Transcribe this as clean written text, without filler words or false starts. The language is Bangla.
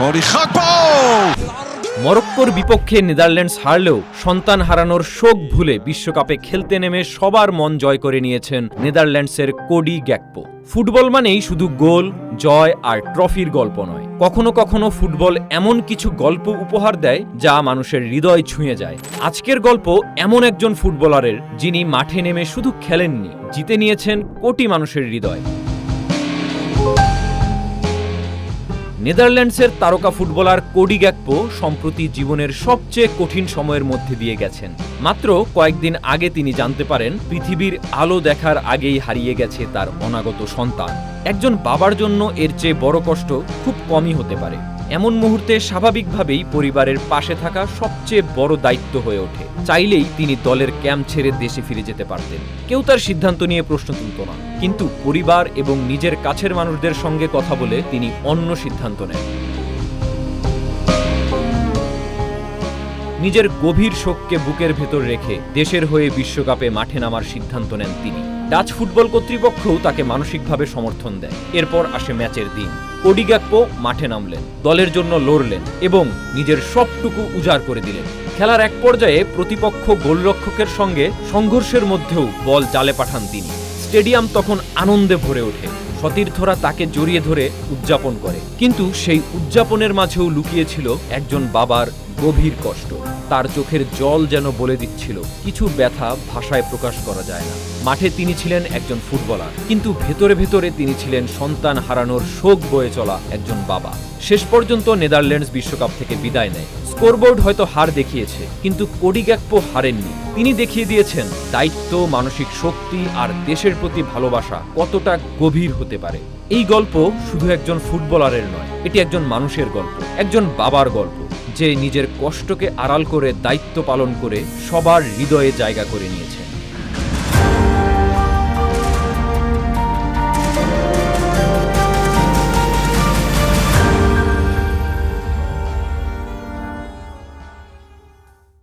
Cody Gakpo! মরক্কোর বিপক্ষে নেদারল্যান্ডস হারলেও সন্তান হারানোর শোক ভুলে বিশ্বকাপে খেলতে নেমে সবার মন জয় করে নিয়েছেন নেদারল্যান্ডসের কোডি গ্যাকপো। ফুটবল মানেই শুধু গোল, জয় আর ট্রফির গল্প নয়, কখনো কখনো ফুটবল এমন কিছু গল্প উপহার দেয় যা মানুষের হৃদয় ছুঁয়ে যায়। আজকের গল্প এমন একজন ফুটবলারের, যিনি মাঠে নেমে শুধু খেলেননি, জিতে নিয়েছেন কোটি মানুষের হৃদয়। নেদারল্যান্ডসের তারকা ফুটবলার কোডি গ্যাকপো সম্প্রতি জীবনের সবচেয়ে কঠিন সময়ের মধ্যে দিয়ে গেছেন। মাত্র কয়েকদিন আগে তিনি জানতে পারেন পৃথিবীর আলো দেখার আগেই হারিয়ে গেছে তার অনাগত সন্তান। একজন বাবার জন্য এর চেয়ে বড় কষ্ট খুব কমই হতে পারে। এমন মুহূর্তে স্বাভাবিকভাবেই পরিবারের পাশে থাকা সবচেয়ে বড় দায়িত্ব হয়ে ওঠে। চাইলেই তিনি দলের ক্যাম্প ছেড়ে দেশে ফিরে যেতে পারতেন, কেউ তার সিদ্ধান্ত নিয়ে প্রশ্ন তুলত না। কিন্তু পরিবার এবং নিজের কাছের মানুষদের সঙ্গে কথা বলে তিনি অন্য সিদ্ধান্ত নেন। নিজের গভীর শোককে বুকের ভেতর রেখে দেশের হয়ে বিশ্বকাপে মাঠে নামার সিদ্ধান্ত নেন তিনি। ডাচ ফুটবল কর্তৃপক্ষও তাকে মানসিকভাবে সমর্থন দেয়। এরপর আসে ম্যাচের দিন। কোডি গ্যাকপো মাঠে নামলেন, দলের জন্য লড়লেন এবং নিজের সবটুকু উজাড় করে দিলেন। খেলার এক পর্যায়ে প্রতিপক্ষ গোলরক্ষকের সঙ্গে সংঘর্ষের মধ্যেও বল জালে পাঠান তিনি। স্টেডিয়াম তখন আনন্দে ভরে ওঠে। সতীর্থরা তাকে জড়িয়ে ধরে উদযাপন করে, কিন্তু সেই উদযাপনের মাঝেও লুকিয়েছিল একজন বাবার গভীর কষ্ট। তার চোখের জল যেন বলে দিচ্ছিল, কিছু ব্যথা ভাষায় প্রকাশ করা যায় না। মাঠে তিনি ছিলেন একজন ফুটবলার, কিন্তু ভেতরে ভেতরে তিনি ছিলেন সন্তান হারানোর শোক বয়ে চলা একজন বাবা। শেষ পর্যন্ত নেদারল্যান্ডস বিশ্বকাপ থেকে বিদায় নেয়। স্কোরবোর্ড হয়তো হার দেখিয়েছে, কিন্তু কোডি গ্যাকপো হারেননি। তিনি দেখিয়ে দিয়েছেন দায়িত্ব, মানসিক শক্তি আর দেশের প্রতি ভালোবাসা কতটা গভীর হতে পারে। এই গল্প শুধু একজন ফুটবলারের নয়, এটি একজন মানুষের গল্প, একজন বাবার গল্প, যে নিজের কষ্টকে আড়াল করে দায়িত্ব পালন করে সবার হৃদয়ে জায়গা করে নিয়েছে।